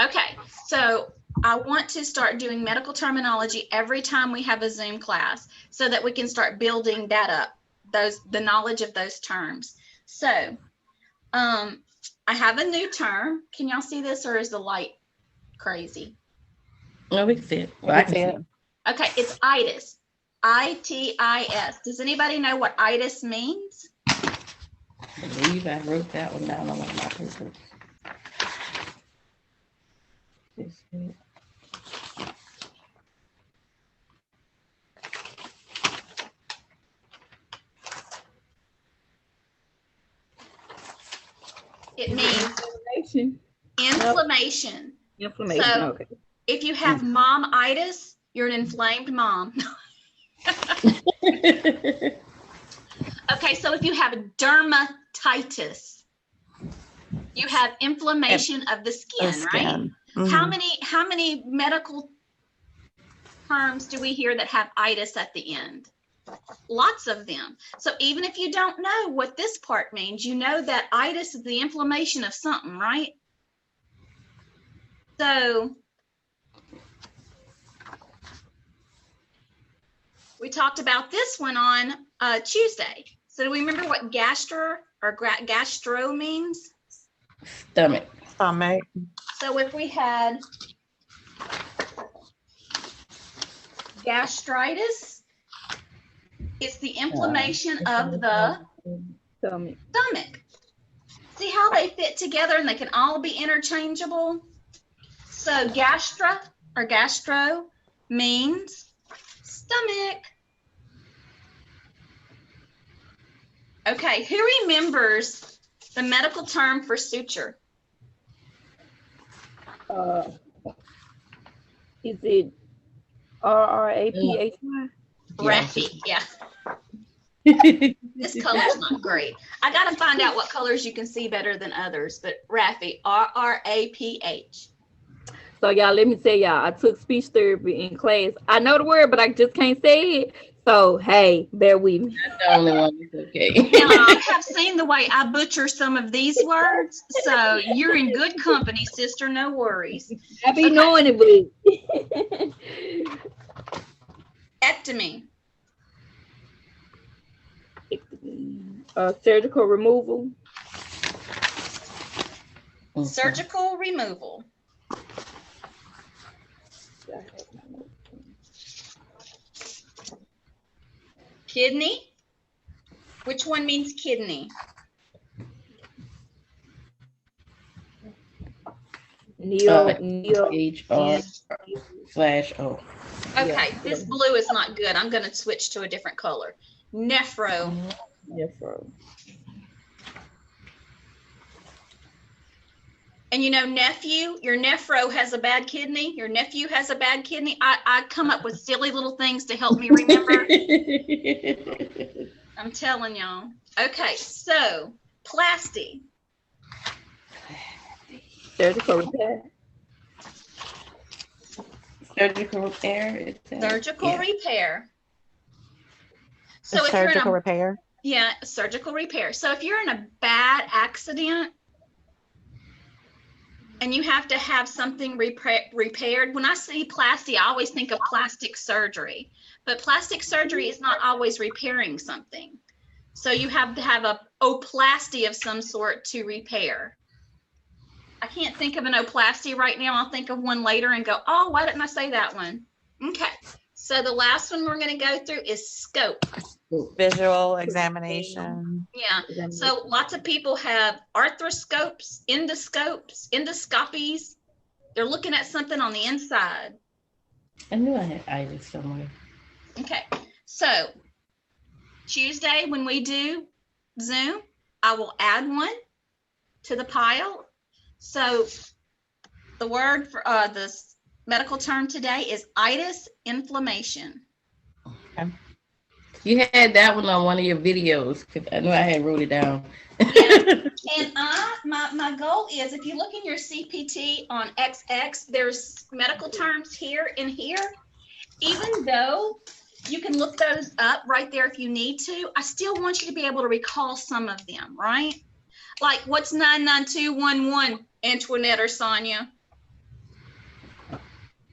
Okay, so I want to start doing medical terminology every time we have a Zoom class so that we can start building that up, the knowledge of those terms. So I have a new term. Can y'all see this, or is the light crazy? No, we can see it. Well, I can see it. Okay, it's itis. I-T-I-S. Does anybody know what itis means? I believe I wrote that one down on one of my papers. It means inflammation. Inflammation. So okay. if you have mom-itis, you're an inflamed mom. Okay, so if you have dermatitis, you have inflammation of the skin, right? How many medical terms do we hear that have itis at the end? Lots of them. So even if you don't know what this part means, you know that itis is the inflammation of something, right? So we talked about this one on Tuesday. So do we remember what gastro means? Stomach. So if we had gastritis, it's the inflammation of the stomach. See how they fit together and they can all be interchangeable? So gastro means stomach. Okay, who remembers the medical term for suture? Is it R-R-A-P-H-Y? Raffy, yeah. This color's not great. I got to find out what colors you can see better than others, but Raffy, R-R-A-P-H. So y'all, let me tell y'all, I took speech therapy in class. I know the word, but I just can't say it. So, hey, bear with me. That's the only one that's okay. Now, I have seen the way I butcher some of these words, so you're in good company, sister. No worries. I be knowing it, but ectomy. Surgical removal. Surgical removal. Kidney. Which one means kidney? H-R/O. Okay, this blue is not good. I'm going to switch to a different color. Nephro. Nephro. And you know, nephew, your nephro has a bad kidney. Your nephew has a bad kidney. I come up with silly little things to help me remember. I'm telling y'all. Okay, so plasty. Surgical repair. Surgical repair. Surgical repair. So if surgical repair. Yeah, surgical repair. So if you're in a bad accident and you have to have something repaired, when I see plasty, I always think of plastic surgery. But plastic surgery is not always repairing something. So you have to have a oplasty of some sort to repair. I can't think of an oplasty right now. I'll think of one later and go, oh, why didn't I say that one? Okay. So the last one we're going to go through is scope. Visual examination. Yeah. So lots of people have arthroscopes, endoscopies. They're looking at something on the inside. I knew I had itis somewhere. Okay. So Tuesday, when we do Zoom, I will add one to the pile. So the word for this medical term today is itis inflammation. Okay. You had that one on one of your videos because I knew I had wrote it down. Yeah. And my goal is, if you look in your CPT on XX, there's medical terms here and here. Even though you can look those up right there if you need to, I still want you to be able to recall some of them, right? Like, what's 99211, Antoinette or Sonia?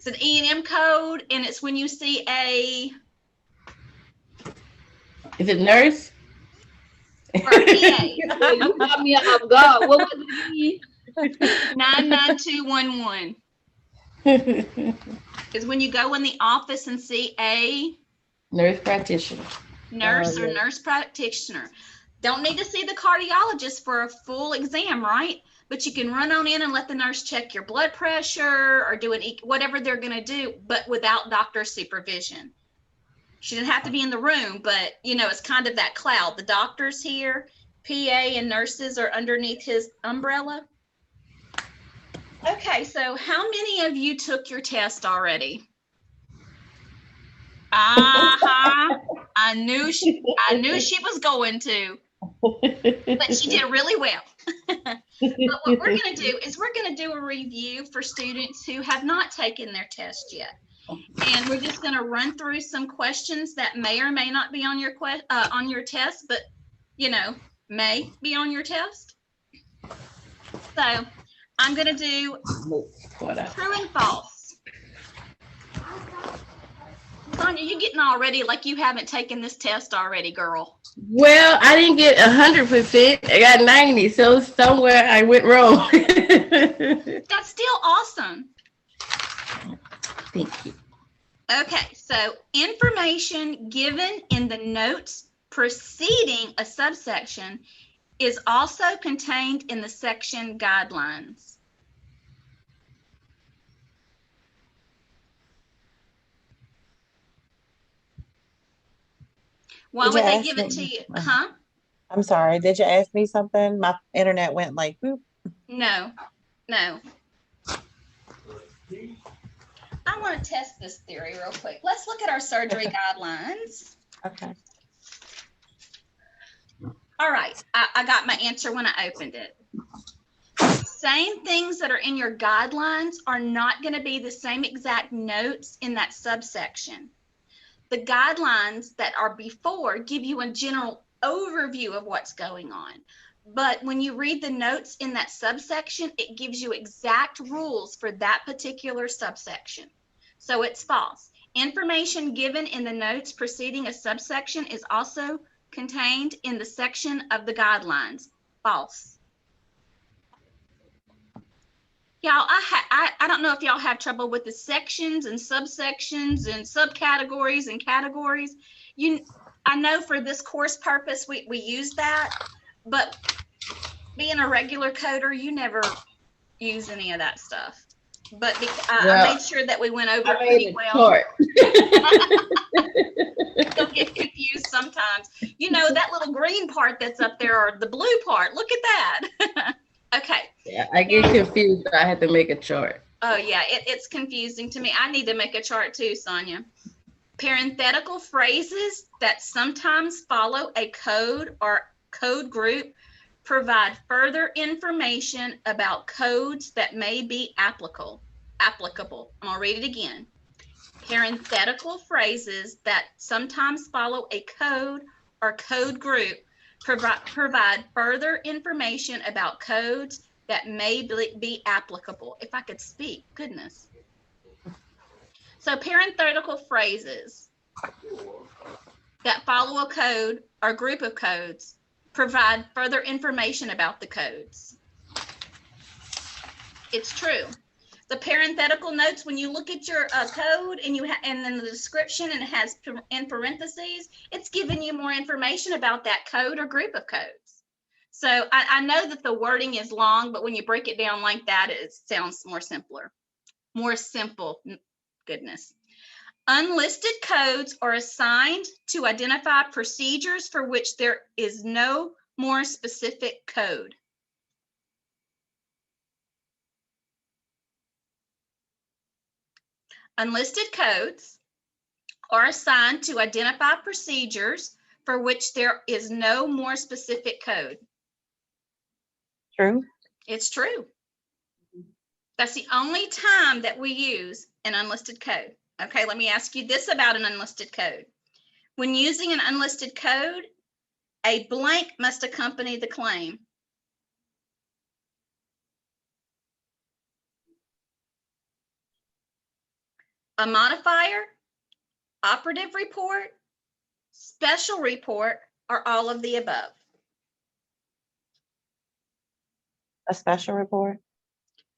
It's an E&M code, and it's when you see a Is it nurse? or a PA. You got me off guard. What was it again? 99211 is when you go in the office and see a Nurse practitioner. nurse or yeah. nurse practitioner. Don't need to see the cardiologist for a full exam, right? But you can run on in and let the nurse check your blood pressure or do whatever they're going to do, but without doctor supervision. She didn't have to be in the room, but you know, it's kind of that cloud. The doctor's here, PA and nurses are underneath his umbrella. Okay, so how many of you took your test already? I knew she was going to, but she did really well. But what we're going to do is we're going to do a review for students who have not taken their test yet. And we're just going to run through some questions that may or may not be on your test, but you know, may be on your test. So I'm going to do true and false. Sonia, you getting already like you haven't taken this test already, girl. Well, I didn't get 100%. I got 90, so somewhere I went wrong. That's still awesome. Thank you. Okay, so information given in the notes preceding a subsection is also contained in the section guidelines. Why would they give it to you? Huh? I'm sorry. Did you ask me something? My internet went like, boop. No. I want to test this theory real quick. Let's look at our surgery guidelines. Okay. All right, I got my answer when I opened it. Same things that are in your guidelines are not going to be the same exact notes in that subsection. The guidelines that are before give you a general overview of what's going on. But when you read the notes in that subsection, it gives you exact rules for that particular subsection. So it's false. Information given in the notes preceding a subsection is also contained in the section of the guidelines. False. Y'all, I don't know if y'all have trouble with the sections and subsections and subcategories and categories. I know for this course purpose, we use that, but being a regular coder, you never use any of that stuff. But I made sure that we went over pretty well. You'll get confused sometimes. You know, that little green part that's up there or the blue part. Look at that. Okay. Yeah, I get confused. I had to make a chart. Oh, yeah, it's confusing to me. I need to make a chart too, Sonia. Parenthetical phrases that sometimes follow a code or code group provide further information about codes that may be applicable. I'm going to read it again. Parenthetical phrases that sometimes follow a code or code group provide further information about codes that may be applicable. If I could speak, goodness. So parenthetical phrases that follow a code or group of codes provide further information about the codes. It's true. The parenthetical notes, when you look at your code and and then the description and it has in parentheses, it's giving you more information about that code or group of codes. So I know that the wording is long, but when you break it down like that, it sounds more simple. Goodness. Unlisted codes are assigned to identify procedures for which there is no more specific code. Unlisted codes are assigned to identify procedures for which there is no more specific code. True. It's true. That's the only time that we use an unlisted code. Okay, let me ask you this about an unlisted code. When using an unlisted code, a blank must accompany the claim. a modifier, operative report, special report, or all of the above? A special report?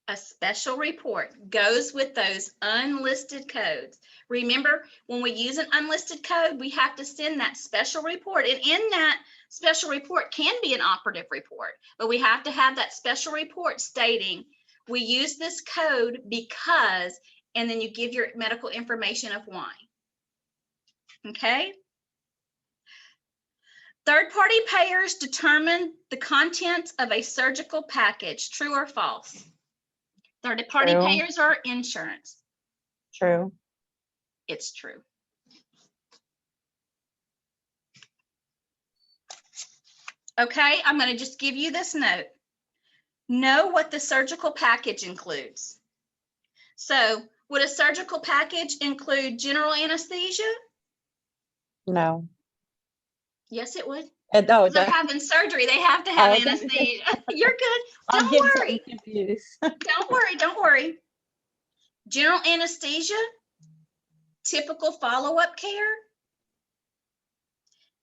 A special report goes with those unlisted codes. Remember, when we use an unlisted code, we have to send that special report. And in that special report can be an operative report, but we have to have that special report stating, we use this code because, and then you give your medical information of why. Okay? Third-party payers determine the contents of a surgical package, true or false? Third-party True. payers are insurance. True. It's true. Okay, I'm going to just give you this note. Know what the surgical package includes. So, would a surgical package include general anesthesia? No. Yes, it would. No, They're having surgery. They have to have Oh, okay. anesthesia. You're good. I'm Don't getting worry. so confused. Don't worry. Don't worry. General anesthesia, typical follow-up care,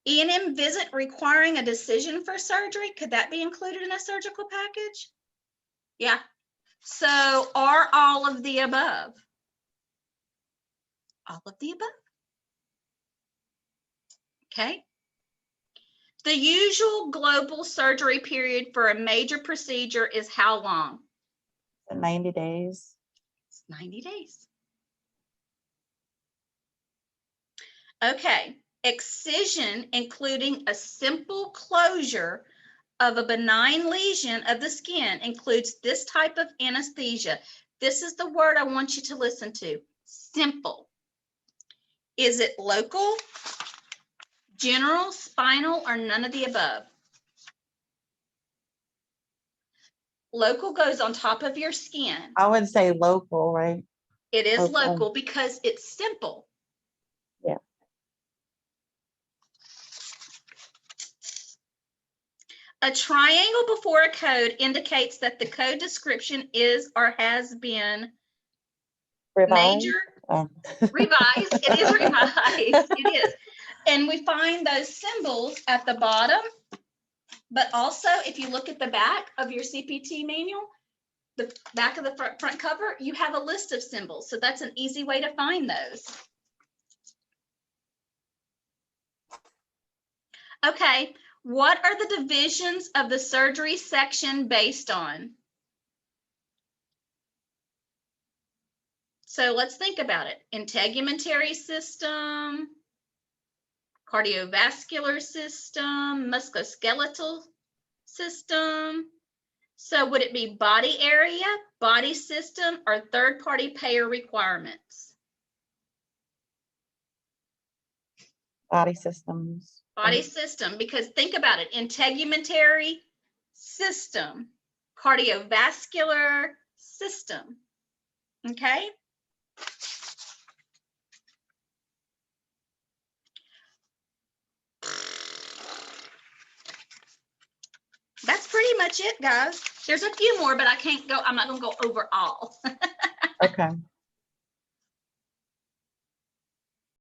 E&M visit requiring a decision for surgery. Could that be included in a surgical package? Yeah. So are all of the above? All of the above. Okay. The usual global surgery period for a major procedure is how long? 90 days. It's 90 days. Okay. Excision, including a simple closure of a benign lesion of the skin, includes this type of anesthesia. This is the word I want you to listen to. Simple. Is it local, general, spinal, or none of the above? Local goes on top of your skin. I would say local, right? It is Okay. local because it's simple. Yeah. A triangle before a code indicates that the code description is or has been Revised? major, Oh. revised. It is revised. It is. And we find those symbols at the bottom. But also, if you look at the back of your CPT manual, the back of the front cover, you have a list of symbols. So that's an easy way to find those. Okay, what are the divisions of the surgery section based on? So let's think about it. Integumentary system, cardiovascular system, musculoskeletal system. So would it be body area, body system, or third-party payer requirements? Body systems. Body system, because think about it. Integumentary system, cardiovascular system. Okay? That's pretty much it, guys. There's a few more, but I can't go, I'm not gonna go over all. Okay.